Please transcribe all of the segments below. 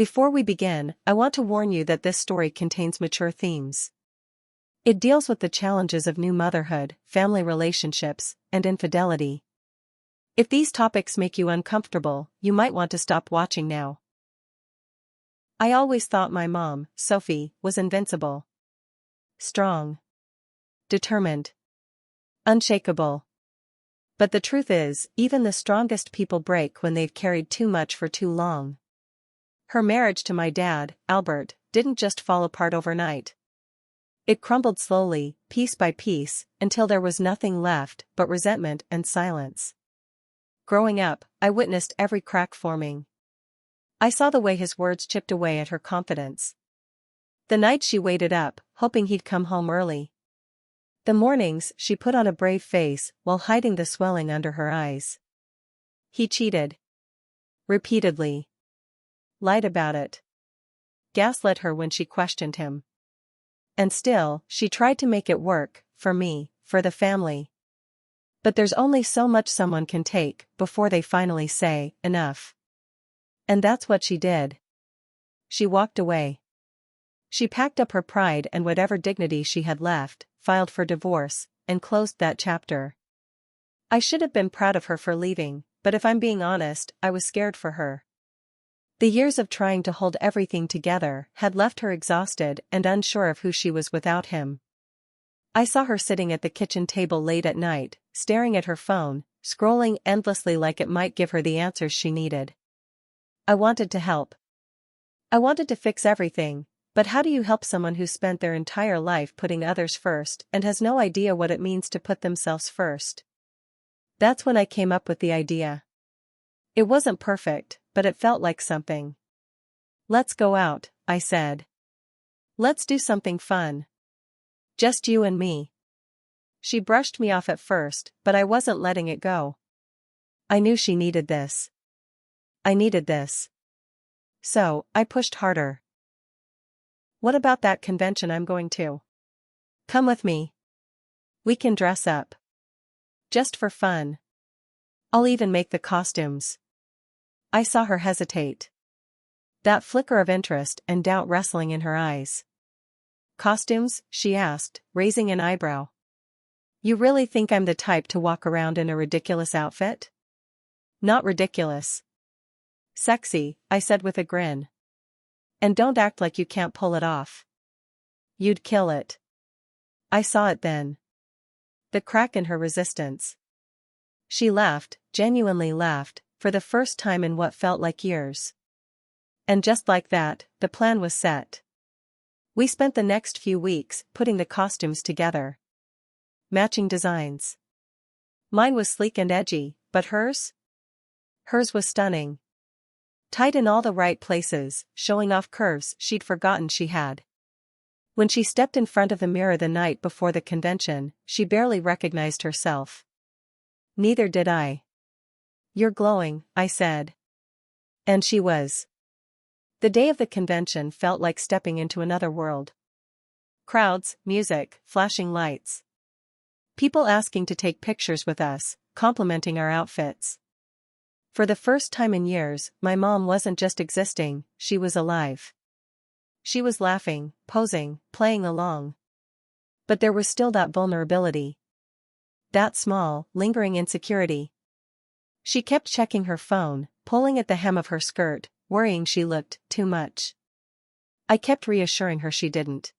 Before we begin, I want to warn you that this story contains mature themes. It deals with the challenges of new motherhood, family relationships, and infidelity. If these topics make you uncomfortable, you might want to stop watching now. I always thought my mom, Sophie, was invincible. Strong. Determined. Unshakable. But the truth is, even the strongest people break when they've carried too much for too long. Her marriage to my dad, Albert, didn't just fall apart overnight. It crumbled slowly, piece by piece, until there was nothing left but resentment and silence. Growing up, I witnessed every crack forming. I saw the way his words chipped away at her confidence. The nights she waited up, hoping he'd come home early. The mornings she put on a brave face while hiding the swelling under her eyes. He cheated. Repeatedly. Lied about it. Gaslit her when she questioned him. And still, she tried to make it work, for me, for the family. But there's only so much someone can take before they finally say, enough. And that's what she did. She walked away. She packed up her pride and whatever dignity she had left, filed for divorce, and closed that chapter. I should have been proud of her for leaving, but if I'm being honest, I was scared for her. The years of trying to hold everything together had left her exhausted and unsure of who she was without him. I saw her sitting at the kitchen table late at night, staring at her phone, scrolling endlessly like it might give her the answers she needed. I wanted to help. I wanted to fix everything, but how do you help someone who spent their entire life putting others first and has no idea what it means to put themselves first? That's when I came up with the idea. It wasn't perfect, but it felt like something. Let's go out, I said. Let's do something fun. Just you and me. She brushed me off at first, but I wasn't letting it go. I knew she needed this. I needed this. So, I pushed harder. What about that convention I'm going to? Come with me. We can dress up. Just for fun. I'll even make the costumes. I saw her hesitate. That flicker of interest and doubt wrestling in her eyes. Costumes? She asked, raising an eyebrow. You really think I'm the type to walk around in a ridiculous outfit? Not ridiculous. Sexy, I said with a grin. And don't act like you can't pull it off. You'd kill it. I saw it then. The crack in her resistance. She laughed, genuinely laughed, for the first time in what felt like years. And just like that, the plan was set. We spent the next few weeks putting the costumes together. Matching designs. Mine was sleek and edgy, but hers? Hers was stunning. Tight in all the right places, showing off curves she'd forgotten she had. When she stepped in front of the mirror the night before the convention, she barely recognized herself. Neither did I. You're glowing, I said. And she was. The day of the convention felt like stepping into another world. Crowds, music, flashing lights. People asking to take pictures with us, complimenting our outfits. For the first time in years, my mom wasn't just existing, she was alive. She was laughing, posing, playing along. But there was still that vulnerability. That small, lingering insecurity. She kept checking her phone, pulling at the hem of her skirt, worrying she looked too much. I kept reassuring her she didn't.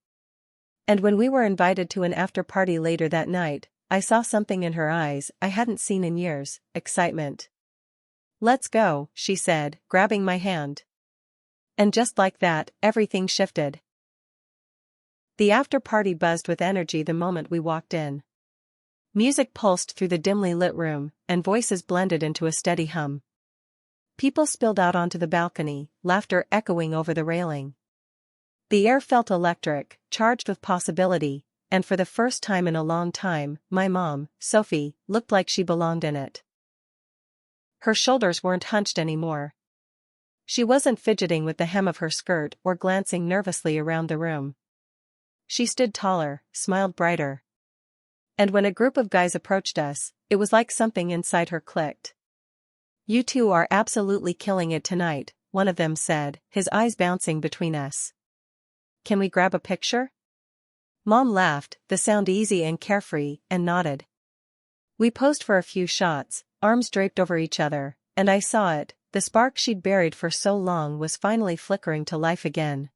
And when we were invited to an after-party later that night, I saw something in her eyes I hadn't seen in years, excitement. Let's go, she said, grabbing my hand. And just like that, everything shifted. The after-party buzzed with energy the moment we walked in. Music pulsed through the dimly lit room, and voices blended into a steady hum. People spilled out onto the balcony, laughter echoing over the railing. The air felt electric, charged with possibility, and for the first time in a long time, my mom, Sophie, looked like she belonged in it. Her shoulders weren't hunched anymore. She wasn't fidgeting with the hem of her skirt or glancing nervously around the room. She stood taller, smiled brighter. And when a group of guys approached us, it was like something inside her clicked. You two are absolutely killing it tonight, one of them said, his eyes bouncing between us. Can we grab a picture? Mom laughed, the sound easy and carefree, and nodded. We posed for a few shots, arms draped over each other, and I saw it, the spark she'd buried for so long was finally flickering to life again.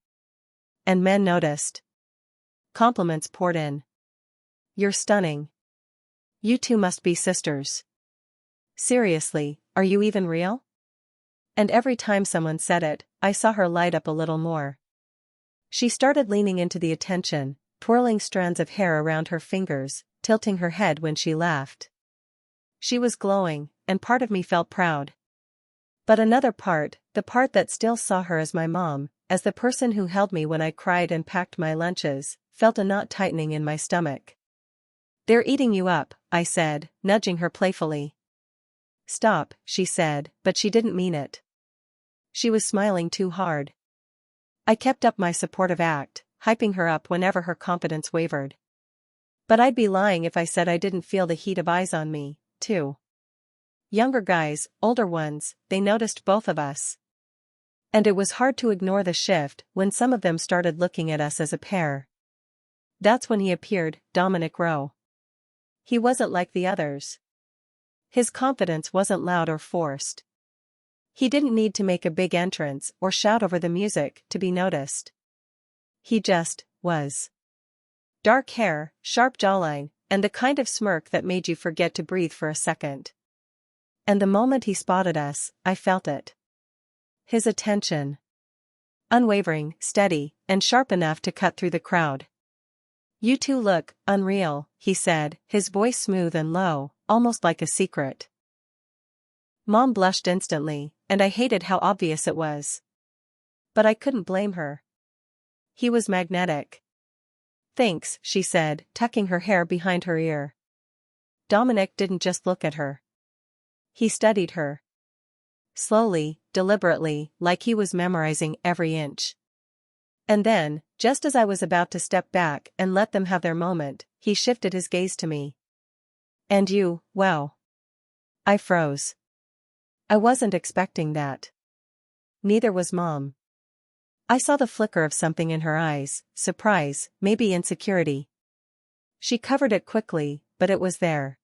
And men noticed. Compliments poured in. You're stunning. You two must be sisters. Seriously, are you even real? And every time someone said it, I saw her light up a little more. She started leaning into the attention, twirling strands of hair around her fingers, tilting her head when she laughed. She was glowing, and part of me felt proud. But another part, the part that still saw her as my mom, as the person who held me when I cried and packed my lunches, felt a knot tightening in my stomach. They're eating you up, I said, nudging her playfully. Stop, she said, but she didn't mean it. She was smiling too hard. I kept up my supportive act, hyping her up whenever her confidence wavered. But I'd be lying if I said I didn't feel the heat of eyes on me, too. Younger guys, older ones, they noticed both of us. And it was hard to ignore the shift when some of them started looking at us as a pair. That's when he appeared, Dominic Rowe. He wasn't like the others. His confidence wasn't loud or forced. He didn't need to make a big entrance or shout over the music to be noticed. He just was. Dark hair, sharp jawline, and the kind of smirk that made you forget to breathe for a second. And the moment he spotted us, I felt it. His attention. Unwavering, steady, and sharp enough to cut through the crowd. You two look unreal, he said, his voice smooth and low, almost like a secret. Mom blushed instantly, and I hated how obvious it was. But I couldn't blame her. He was magnetic. Thanks, she said, tucking her hair behind her ear. Dominic didn't just look at her. He studied her. Slowly, deliberately, like he was memorizing every inch. And then, just as I was about to step back and let them have their moment, he shifted his gaze to me. And you, wow. I froze. I wasn't expecting that. Neither was Mom. I saw the flicker of something in her eyes, surprise, maybe insecurity. She covered it quickly, but it was there.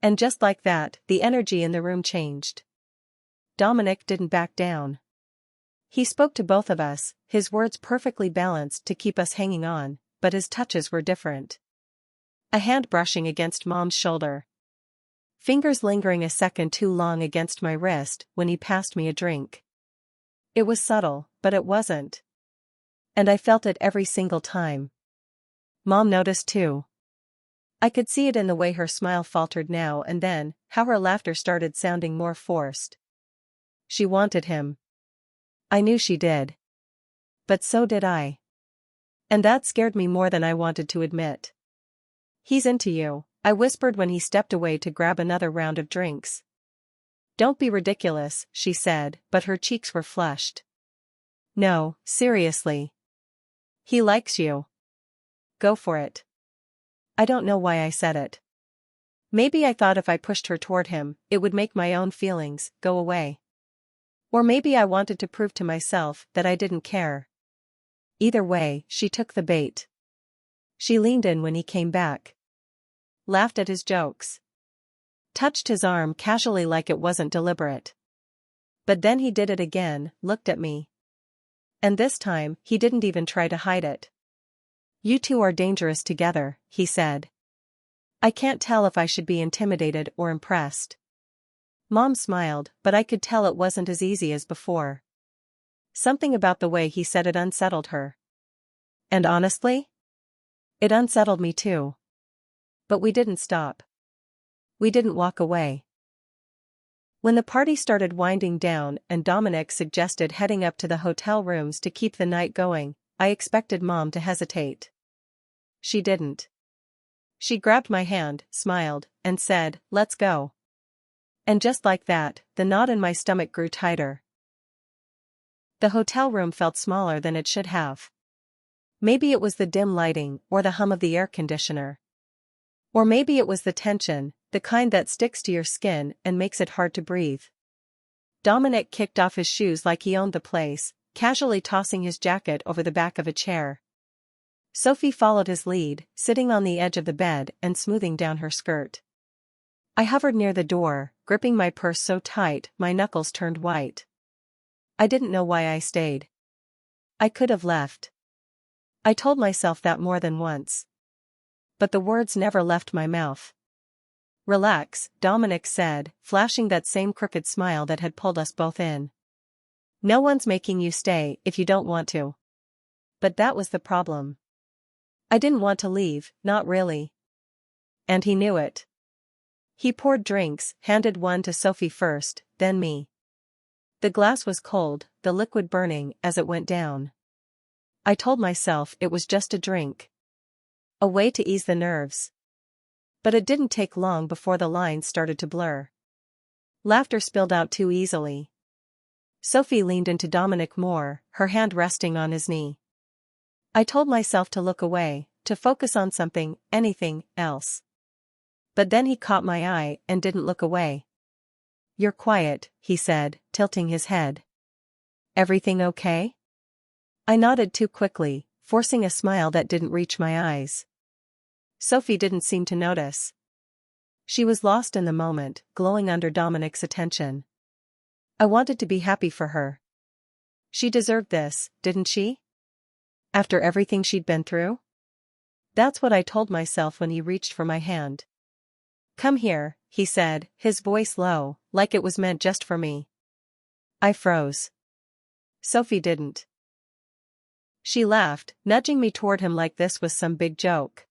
And just like that, the energy in the room changed. Dominic didn't back down. He spoke to both of us, his words perfectly balanced to keep us hanging on, but his touches were different. A hand brushing against Mom's shoulder. Fingers lingering a second too long against my wrist when he passed me a drink. It was subtle, but it wasn't. And I felt it every single time. Mom noticed too. I could see it in the way her smile faltered now and then, how her laughter started sounding more forced. She wanted him. I knew she did. But so did I. And that scared me more than I wanted to admit. He's into you, I whispered when he stepped away to grab another round of drinks. Don't be ridiculous, she said, but her cheeks were flushed. No, seriously. He likes you. Go for it. I don't know why I said it. Maybe I thought if I pushed her toward him, it would make my own feelings go away. Or maybe I wanted to prove to myself that I didn't care. Either way, she took the bait. She leaned in when he came back. Laughed at his jokes. Touched his arm casually like it wasn't deliberate. But then he did it again, looked at me. And this time, he didn't even try to hide it. You two are dangerous together, he said. I can't tell if I should be intimidated or impressed. Mom smiled, but I could tell it wasn't as easy as before. Something about the way he said it unsettled her. And honestly, it unsettled me too. But we didn't stop. We didn't walk away. When the party started winding down and Dominic suggested heading up to the hotel rooms to keep the night going, I expected Mom to hesitate. She didn't. She grabbed my hand, smiled, and said, "Let's go." And just like that, the knot in my stomach grew tighter. The hotel room felt smaller than it should have. Maybe it was the dim lighting or the hum of the air conditioner. Or maybe it was the tension, the kind that sticks to your skin and makes it hard to breathe. Dominic kicked off his shoes like he owned the place, casually tossing his jacket over the back of a chair. Sophie followed his lead, sitting on the edge of the bed and smoothing down her skirt. I hovered near the door, gripping my purse so tight my knuckles turned white. I didn't know why I stayed. I could have left. I told myself that more than once. But the words never left my mouth. "Relax," Dominic said, flashing that same crooked smile that had pulled us both in. "No one's making you stay if you don't want to." But that was the problem. I didn't want to leave, not really. And he knew it. He poured drinks, handed one to Sophie first, then me. The glass was cold, the liquid burning as it went down. I told myself it was just a drink. A way to ease the nerves. But it didn't take long before the lines started to blur. Laughter spilled out too easily. Sophie leaned into Dominic more, her hand resting on his knee. I told myself to look away, to focus on something, anything else. But then he caught my eye and didn't look away. "You're quiet," he said, tilting his head. "Everything okay?" I nodded too quickly, forcing a smile that didn't reach my eyes. Sophie didn't seem to notice. She was lost in the moment, glowing under Dominic's attention. I wanted to be happy for her. She deserved this, didn't she? After everything she'd been through? That's what I told myself when he reached for my hand. "Come here," he said, his voice low, like it was meant just for me. I froze. Sophie didn't. She laughed, nudging me toward him like this was some big joke.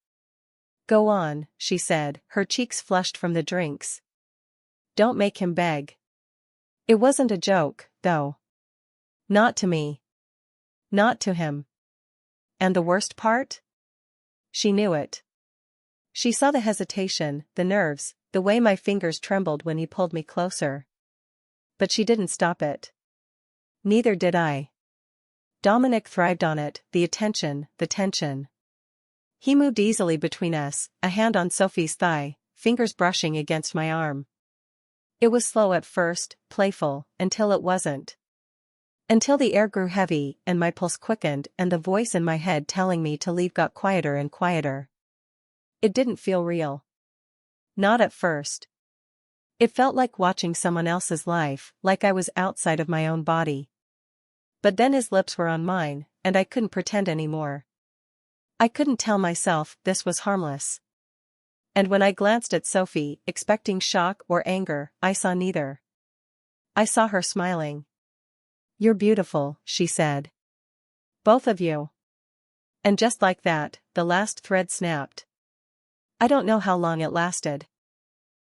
"Go on," she said, her cheeks flushed from the drinks. "Don't make him beg." It wasn't a joke, though. Not to me. Not to him. And the worst part? She knew it. She saw the hesitation, the nerves, the way my fingers trembled when he pulled me closer. But she didn't stop it. Neither did I. Dominic thrived on it, the attention, the tension. He moved easily between us, a hand on Sophie's thigh, fingers brushing against my arm. It was slow at first, playful, until it wasn't. Until the air grew heavy and my pulse quickened and the voice in my head telling me to leave got quieter and quieter. It didn't feel real. Not at first. It felt like watching someone else's life, like I was outside of my own body. But then his lips were on mine, and I couldn't pretend anymore. I couldn't tell myself this was harmless. And when I glanced at Sophie, expecting shock or anger, I saw neither. I saw her smiling. "You're beautiful," she said. "Both of you." And just like that, the last thread snapped. I don't know how long it lasted.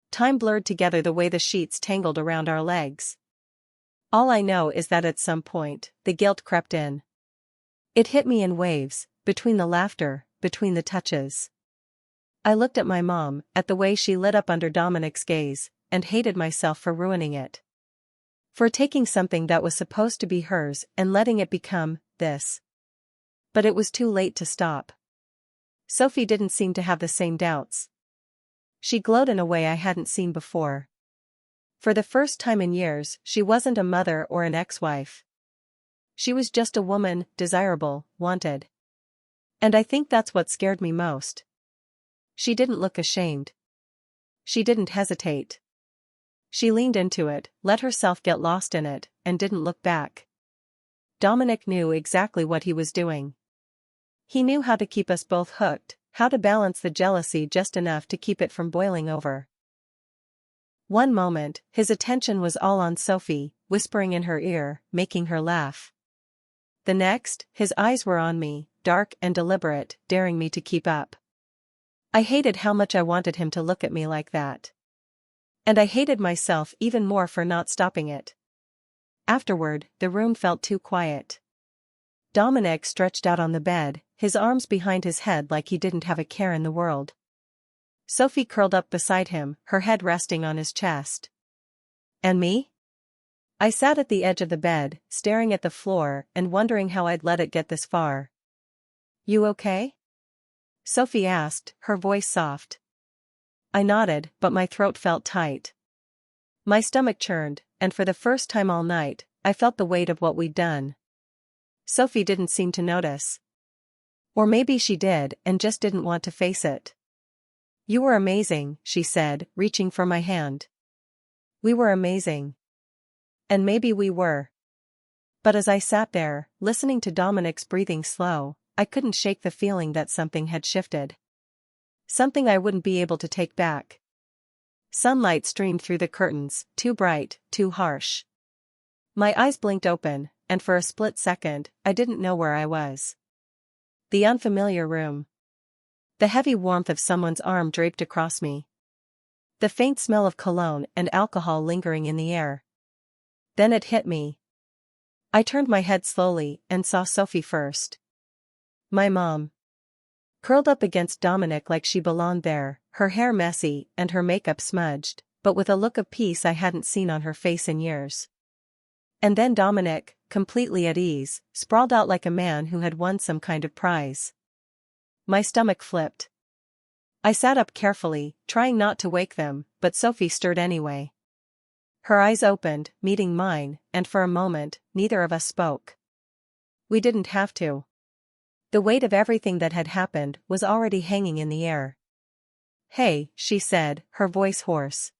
Time blurred together the way the sheets tangled around our legs. All I know is that at some point, the guilt crept in. It hit me in waves, between the laughter, between the touches. I looked at my mom, at the way she lit up under Dominic's gaze, and hated myself for ruining it. For taking something that was supposed to be hers and letting it become this. But it was too late to stop. Sophie didn't seem to have the same doubts. She glowed in a way I hadn't seen before. For the first time in years, she wasn't a mother or an ex-wife. She was just a woman, desirable, wanted. And I think that's what scared me most. She didn't look ashamed. She didn't hesitate. She leaned into it, let herself get lost in it, and didn't look back. Dominic knew exactly what he was doing. He knew how to keep us both hooked, how to balance the jealousy just enough to keep it from boiling over. One moment, his attention was all on Sophie, whispering in her ear, making her laugh. The next, his eyes were on me, dark and deliberate, daring me to keep up. I hated how much I wanted him to look at me like that. And I hated myself even more for not stopping it. Afterward, the room felt too quiet. Dominic stretched out on the bed, his arms behind his head like he didn't have a care in the world. Sophie curled up beside him, her head resting on his chest. And me? I sat at the edge of the bed, staring at the floor and wondering how I'd let it get this far. "You okay?" Sophie asked, her voice soft. I nodded, but my throat felt tight. My stomach churned, and for the first time all night, I felt the weight of what we'd done. Sophie didn't seem to notice. Or maybe she did and just didn't want to face it. "You were amazing," she said, reaching for my hand. "We were amazing. And maybe we were." But as I sat there, listening to Dominic's breathing slow, I couldn't shake the feeling that something had shifted. Something I wouldn't be able to take back. Sunlight streamed through the curtains, too bright, too harsh. My eyes blinked open, and for a split second, I didn't know where I was. The unfamiliar room. The heavy warmth of someone's arm draped across me. The faint smell of cologne and alcohol lingering in the air. Then it hit me. I turned my head slowly and saw Sophie first. My mom. Curled up against Dominic like she belonged there, her hair messy and her makeup smudged, but with a look of peace I hadn't seen on her face in years. And then Dominic, completely at ease, sprawled out like a man who had won some kind of prize. My stomach flipped. I sat up carefully, trying not to wake them, but Sophie stirred anyway. Her eyes opened, meeting mine, and for a moment, neither of us spoke. We didn't have to. The weight of everything that had happened was already hanging in the air. "Hey," she said, her voice hoarse.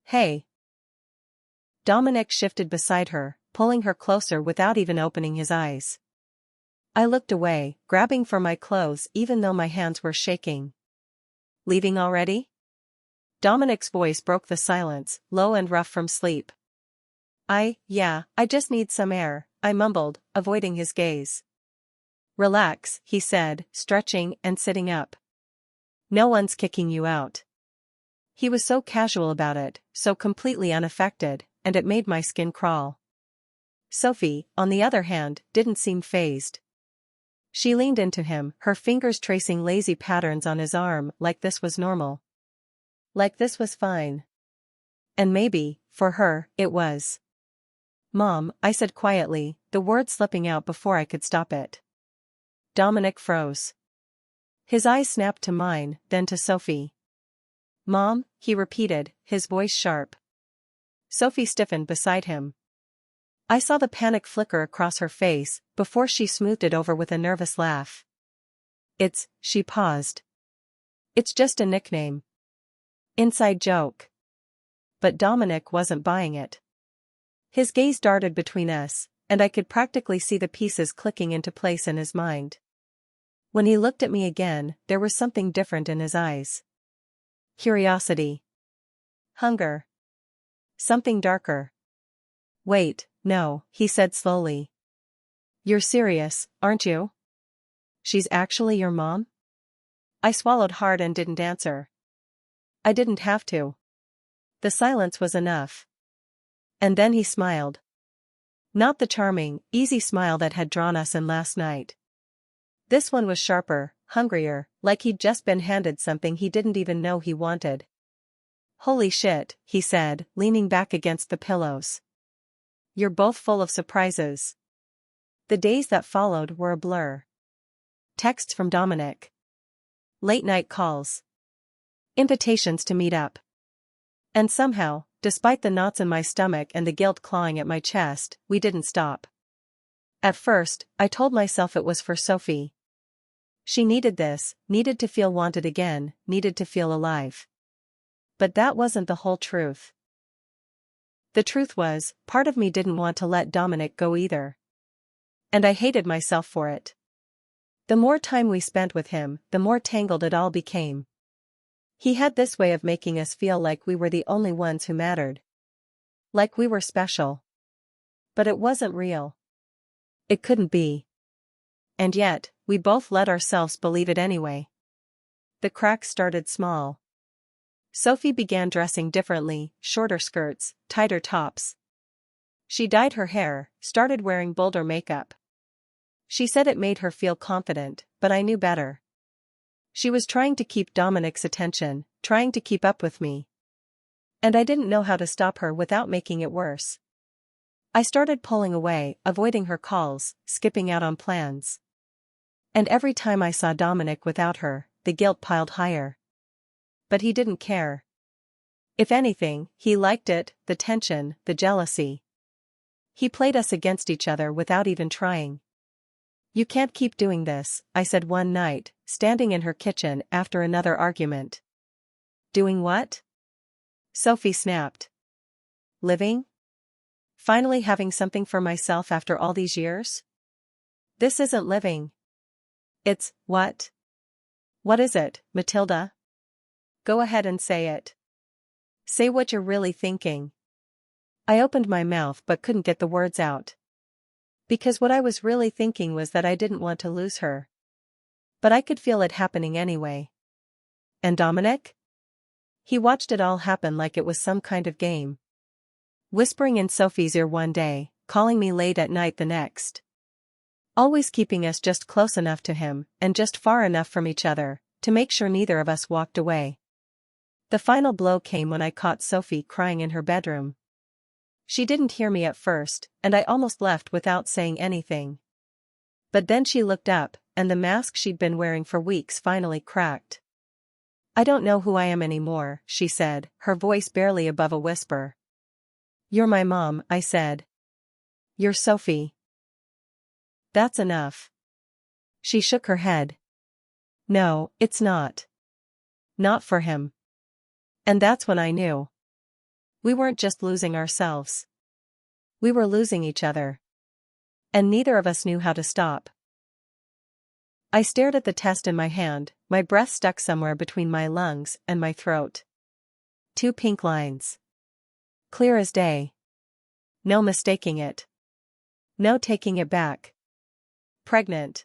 "Hey." Dominic shifted beside her, pulling her closer without even opening his eyes. I looked away, grabbing for my clothes even though my hands were shaking. "Leaving already?" Dominic's voice broke the silence, low and rough from sleep. Yeah, I just need some air," I mumbled, avoiding his gaze. "Relax," he said, stretching and sitting up. "No one's kicking you out." He was so casual about it, so completely unaffected, and it made my skin crawl. Sophie, on the other hand, didn't seem fazed. She leaned into him, her fingers tracing lazy patterns on his arm, like this was normal. Like this was fine. And maybe, for her, it was. "Mom," I said quietly, the word slipping out before I could stop it. Dominic froze. His eyes snapped to mine, then to Sophie. "Mom," he repeated, his voice sharp. Sophie stiffened beside him. I saw the panic flicker across her face, before she smoothed it over with a nervous laugh. She paused. "It's just a nickname. Inside joke." But Dominic wasn't buying it. His gaze darted between us, and I could practically see the pieces clicking into place in his mind. When he looked at me again, there was something different in his eyes. Curiosity. Hunger. Something darker. "Wait, no," he said slowly. "You're serious, aren't you? She's actually your mom?" I swallowed hard and didn't answer. I didn't have to. The silence was enough. And then he smiled. Not the charming, easy smile that had drawn us in last night. This one was sharper, hungrier, like he'd just been handed something he didn't even know he wanted. "Holy shit," he said, leaning back against the pillows. "You're both full of surprises." The days that followed were a blur. Texts from Dominic. Late-night calls. Invitations to meet up. And somehow, despite the knots in my stomach and the guilt clawing at my chest, we didn't stop. At first, I told myself it was for Sophie. She needed this, needed to feel wanted again, needed to feel alive. But that wasn't the whole truth. The truth was, part of me didn't want to let Dominic go either. And I hated myself for it. The more time we spent with him, the more tangled it all became. He had this way of making us feel like we were the only ones who mattered. Like we were special. But it wasn't real. It couldn't be. And yet, we both let ourselves believe it anyway. The cracks started small. Sophie began dressing differently, shorter skirts, tighter tops. She dyed her hair, started wearing bolder makeup. She said it made her feel confident, but I knew better. She was trying to keep Dominic's attention, trying to keep up with me. And I didn't know how to stop her without making it worse. I started pulling away, avoiding her calls, skipping out on plans. And every time I saw Dominic without her, the guilt piled higher. But he didn't care. If anything, he liked it, the tension, the jealousy. He played us against each other without even trying. "You can't keep doing this," I said one night, standing in her kitchen after another argument. "Doing what?" Sophie snapped. "Living? Finally having something for myself after all these years? This isn't living. It's, what? What is it, Matilda? Go ahead and say it. Say what you're really thinking." I opened my mouth but couldn't get the words out. Because what I was really thinking was that I didn't want to lose her. But I could feel it happening anyway. And Dominic? He watched it all happen like it was some kind of game. Whispering in Sophie's ear one day, calling me late at night the next. Always keeping us just close enough to him, and just far enough from each other, to make sure neither of us walked away. The final blow came when I caught Sophie crying in her bedroom. She didn't hear me at first, and I almost left without saying anything. But then she looked up, and the mask she'd been wearing for weeks finally cracked. "I don't know who I am anymore," she said, her voice barely above a whisper. "You're my mom," I said. "You're Sophie." "That's enough." She shook her head. "No, it's not. Not for him." And that's when I knew. We weren't just losing ourselves. We were losing each other. And neither of us knew how to stop. I stared at the test in my hand, my breath stuck somewhere between my lungs and my throat. 2 pink lines. Clear as day. No mistaking it. No taking it back. Pregnant.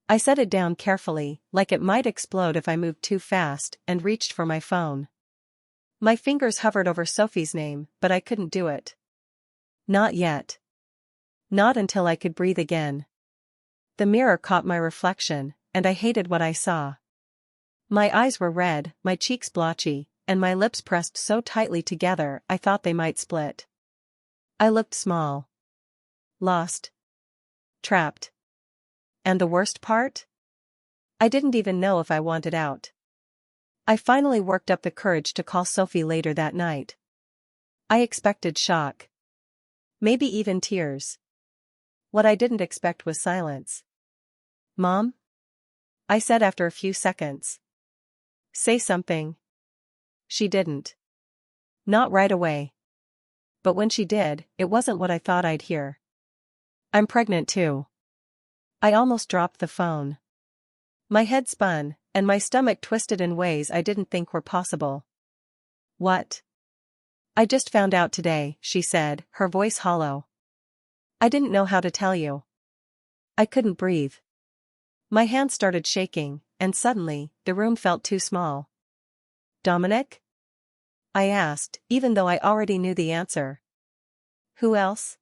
I set it down carefully, like it might explode if I moved too fast, and reached for my phone. My fingers hovered over Sophie's name, but I couldn't do it. Not yet. Not until I could breathe again. The mirror caught my reflection, and I hated what I saw. My eyes were red, my cheeks blotchy, and my lips pressed so tightly together I thought they might split. I looked small. Lost. Trapped. And the worst part? I didn't even know if I wanted out. I finally worked up the courage to call Sophie later that night. I expected shock. Maybe even tears. What I didn't expect was silence. "Mom?" I said after a few seconds. "Say something." She didn't. Not right away. But when she did, it wasn't what I thought I'd hear. "I'm pregnant too." I almost dropped the phone. My head spun, and my stomach twisted in ways I didn't think were possible. "What?" "I just found out today," she said, her voice hollow. "I didn't know how to tell you." I couldn't breathe. My hand started shaking, and suddenly, the room felt too small. "Dominic?" I asked, even though I already knew the answer. "Who else?"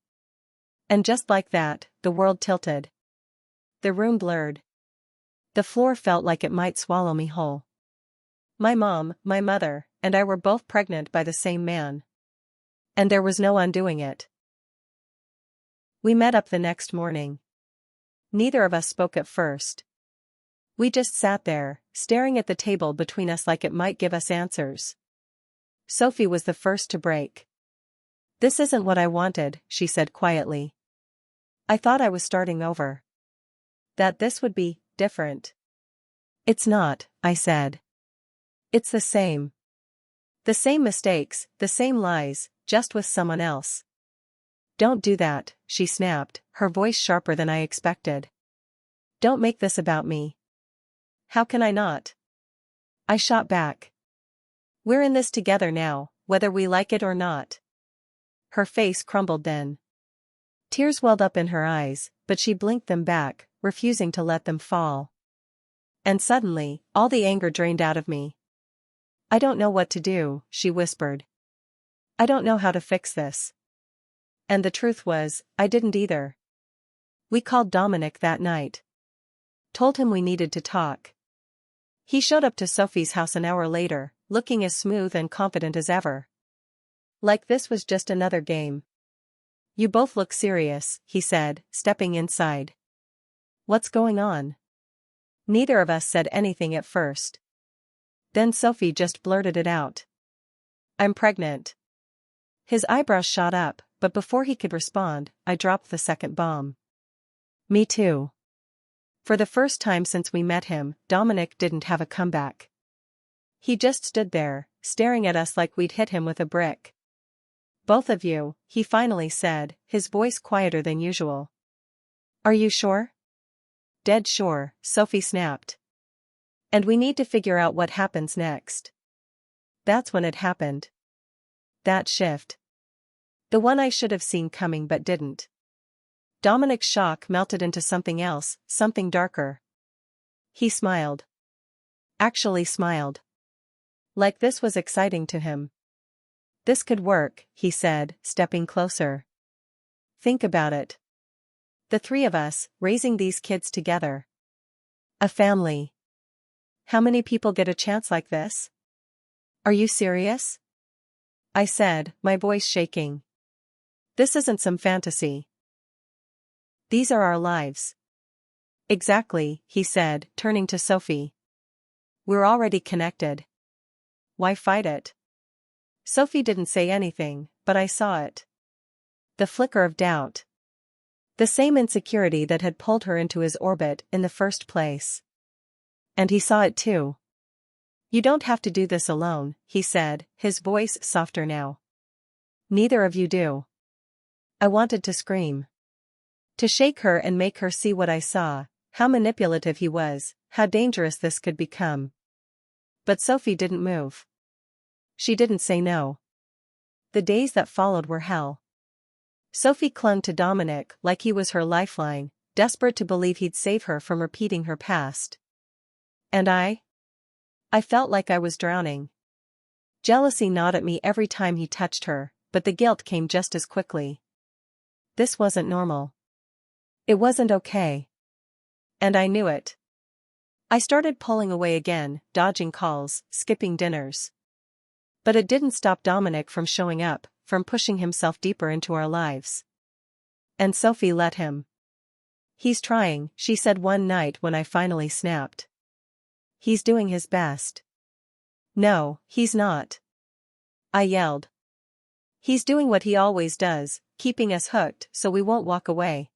And just like that, the world tilted. The room blurred. The floor felt like it might swallow me whole. My mom, my mother, and I were both pregnant by the same man. And there was no undoing it. We met up the next morning. Neither of us spoke at first. We just sat there, staring at the table between us like it might give us answers. Sophie was the first to break. "This isn't what I wanted," she said quietly. "I thought I was starting over. That this would be different." "It's not," I said. "It's the same. The same mistakes, the same lies, just with someone else." "Don't do that," she snapped, her voice sharper than I expected. "Don't make this about me." "How can I not?" I shot back. "We're in this together now, whether we like it or not." Her face crumbled then. Tears welled up in her eyes, but she blinked them back, refusing to let them fall. And suddenly, all the anger drained out of me. "I don't know what to do," she whispered. "I don't know how to fix this." And the truth was, I didn't either. We called Dominic that night. Told him we needed to talk. He showed up to Sophie's house an hour later, looking as smooth and confident as ever. Like this was just another game. "You both look serious," he said, stepping inside. "What's going on?" Neither of us said anything at first. Then Sophie just blurted it out. I'm pregnant. His eyebrows shot up, but before he could respond, I dropped the second bomb. Me too. For the first time since we met him, Dominic didn't have a comeback. He just stood there, staring at us like we'd hit him with a brick. Both of you, he finally said, his voice quieter than usual. Are you sure? Dead sure, Sophie snapped. And we need to figure out what happens next. That's when it happened. That shift. The one I should have seen coming but didn't. Dominic's shock melted into something else, something darker. He smiled. Actually smiled. Like this was exciting to him. This could work, he said, stepping closer. Think about it. The three of us, raising these kids together. A family. How many people get a chance like this? Are you serious? I said, my voice shaking. This isn't some fantasy. These are our lives. Exactly, he said, turning to Sophie. We're already connected. Why fight it? Sophie didn't say anything, but I saw it. The flicker of doubt. The same insecurity that had pulled her into his orbit in the first place. And he saw it too. You don't have to do this alone, he said, his voice softer now. Neither of you do. I wanted to scream. To shake her and make her see what I saw, how manipulative he was, how dangerous this could become. But Sophie didn't move. She didn't say no. The days that followed were hell. Sophie clung to Dominic like he was her lifeline, desperate to believe he'd save her from repeating her past. And I felt like I was drowning. Jealousy gnawed at me every time he touched her, but the guilt came just as quickly. This wasn't normal. It wasn't okay. And I knew it. I started pulling away again, dodging calls, skipping dinners. But it didn't stop Dominic from showing up, from pushing himself deeper into our lives. And Sophie let him. He's trying, she said one night when I finally snapped. He's doing his best. No, he's not. I yelled. He's doing what he always does, keeping us hooked so we won't walk away.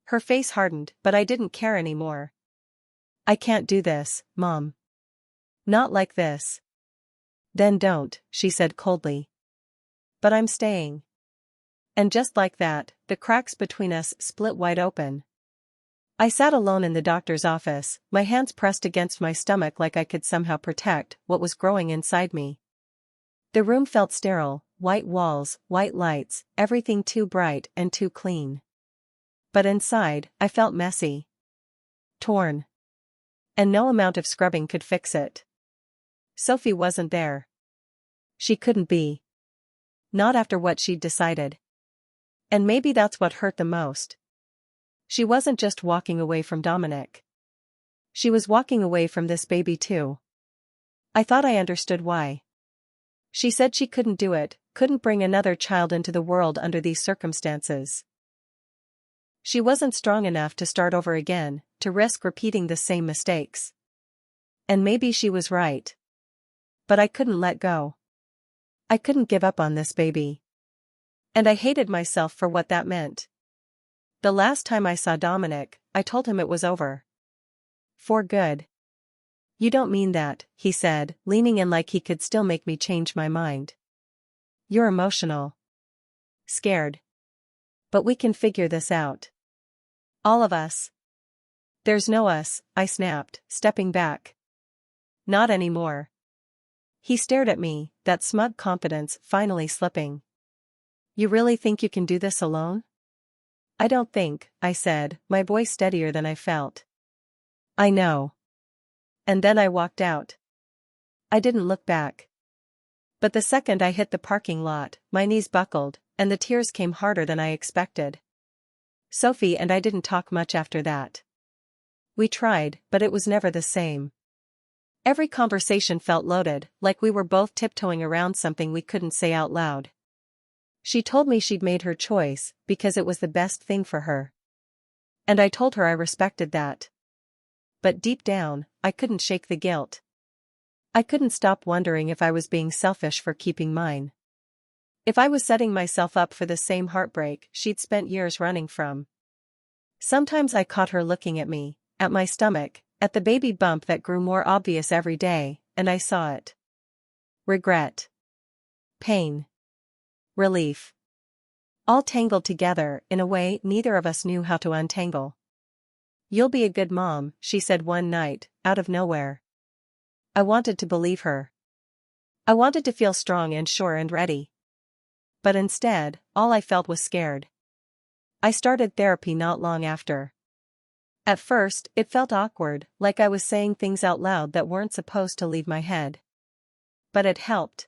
Her face hardened, but I didn't care anymore. I can't do this, Mom. Not like this. Then don't, she said coldly. But I'm staying. And just like that, the cracks between us split wide open. I sat alone in the doctor's office, my hands pressed against my stomach like I could somehow protect what was growing inside me. The room felt sterile, white walls, white lights, everything too bright and too clean. But inside, I felt messy. Torn. And no amount of scrubbing could fix it. Sophie wasn't there. She couldn't be. Not after what she'd decided. And maybe that's what hurt the most. She wasn't just walking away from Dominic. She was walking away from this baby too. I thought I understood why. She said she couldn't do it, couldn't bring another child into the world under these circumstances. She wasn't strong enough to start over again, to risk repeating the same mistakes. And maybe she was right. But I couldn't let go. I couldn't give up on this baby. And I hated myself for what that meant. The last time I saw Dominic, I told him it was over. For good. You don't mean that, he said, leaning in like he could still make me change my mind. You're emotional. Scared. But we can figure this out. All of us. There's no us, I snapped, stepping back. Not anymore. He stared at me, that smug confidence finally slipping. You really think you can do this alone? I don't think, I said, my voice steadier than I felt. I know. And then I walked out. I didn't look back. But the second I hit the parking lot, my knees buckled, and the tears came harder than I expected. Sophie and I didn't talk much after that. We tried, but it was never the same. Every conversation felt loaded, like we were both tiptoeing around something we couldn't say out loud. She told me she'd made her choice, because it was the best thing for her. And I told her I respected that. But deep down, I couldn't shake the guilt. I couldn't stop wondering if I was being selfish for keeping mine. If I was setting myself up for the same heartbreak she'd spent years running from. Sometimes I caught her looking at me, at my stomach, at the baby bump that grew more obvious every day, and I saw it. Regret. Pain. Relief. All tangled together in a way neither of us knew how to untangle. "You'll be a good mom," she said one night, out of nowhere. I wanted to believe her. I wanted to feel strong and sure and ready. But instead, all I felt was scared. I started therapy not long after. At first, it felt awkward, like I was saying things out loud that weren't supposed to leave my head. But it helped.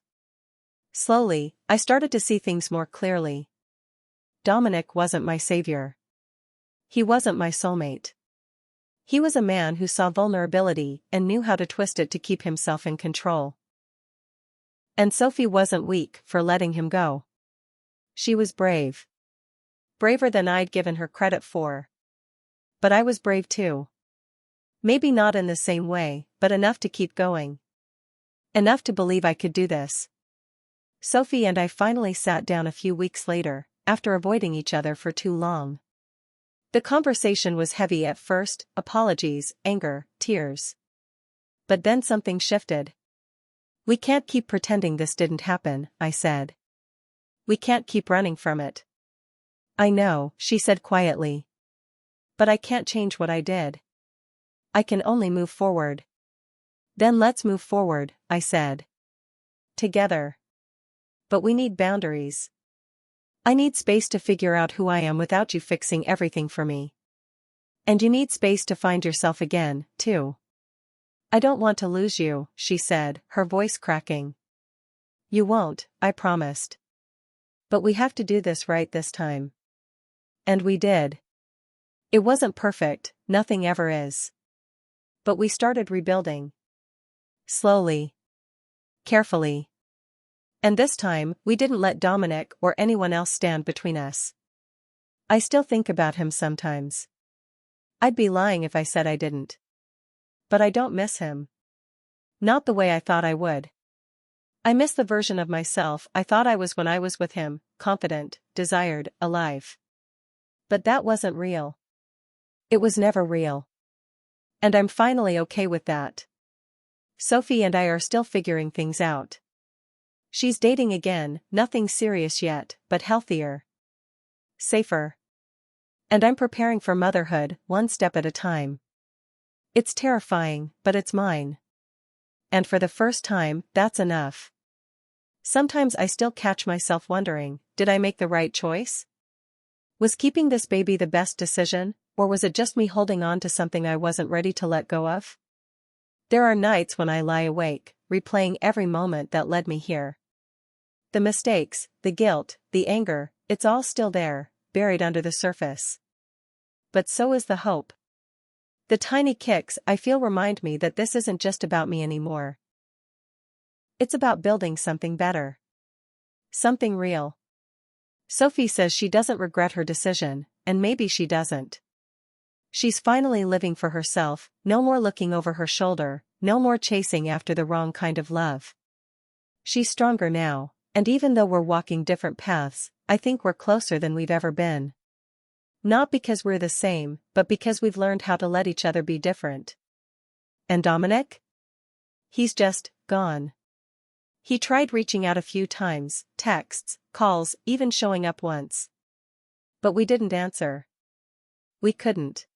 Slowly, I started to see things more clearly. Dominic wasn't my savior. He wasn't my soulmate. He was a man who saw vulnerability and knew how to twist it to keep himself in control. And Sophie wasn't weak for letting him go. She was brave. Braver than I'd given her credit for. But I was brave too. Maybe not in the same way, but enough to keep going. Enough to believe I could do this. Sophie and I finally sat down a few weeks later, after avoiding each other for too long. The conversation was heavy at first, apologies, anger, tears. But then something shifted. "We can't keep pretending this didn't happen," I said. "We can't keep running from it." "I know," she said quietly. "But I can't change what I did. I can only move forward." "Then let's move forward," I said. "Together. But we need boundaries. I need space to figure out who I am without you fixing everything for me. And you need space to find yourself again, too." "I don't want to lose you," she said, her voice cracking. "You won't," I promised. "But we have to do this right this time." And we did. It wasn't perfect, nothing ever is. But we started rebuilding. Slowly. Carefully. And this time, we didn't let Dominic or anyone else stand between us. I still think about him sometimes. I'd be lying if I said I didn't. But I don't miss him. Not the way I thought I would. I miss the version of myself I thought I was when I was with him, confident, desired, alive. But that wasn't real. It was never real. And I'm finally okay with that. Sophie and I are still figuring things out. She's dating again, nothing serious yet, but healthier. Safer. And I'm preparing for motherhood, one step at a time. It's terrifying, but it's mine. And for the first time, that's enough. Sometimes I still catch myself wondering, did I make the right choice? Was keeping this baby the best decision, or was it just me holding on to something I wasn't ready to let go of? There are nights when I lie awake, replaying every moment that led me here. The mistakes, the guilt, the anger, it's all still there, buried under the surface. But so is the hope. The tiny kicks I feel remind me that this isn't just about me anymore. It's about building something better. Something real. Sophie says she doesn't regret her decision, and maybe she doesn't. She's finally living for herself, no more looking over her shoulder, no more chasing after the wrong kind of love. She's stronger now, and even though we're walking different paths, I think we're closer than we've ever been. Not because we're the same, but because we've learned how to let each other be different. And Dominic? He's just gone. He tried reaching out a few times, texts, calls, even showing up once. But we didn't answer. We couldn't.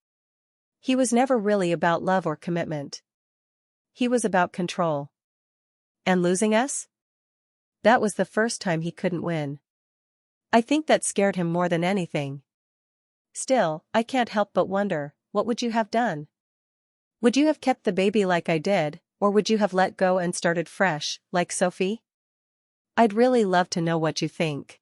He was never really about love or commitment. He was about control. And losing us? That was the first time he couldn't win. I think that scared him more than anything. Still, I can't help but wonder, what would you have done? Would you have kept the baby like I did, or would you have let go and started fresh, like Sophie? I'd really love to know what you think.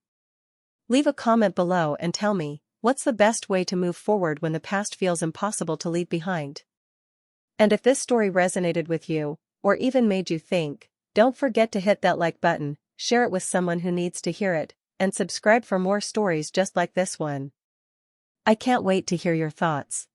Leave a comment below and tell me, what's the best way to move forward when the past feels impossible to leave behind? And if this story resonated with you, or even made you think, don't forget to hit that like button, share it with someone who needs to hear it, and subscribe for more stories just like this one. I can't wait to hear your thoughts.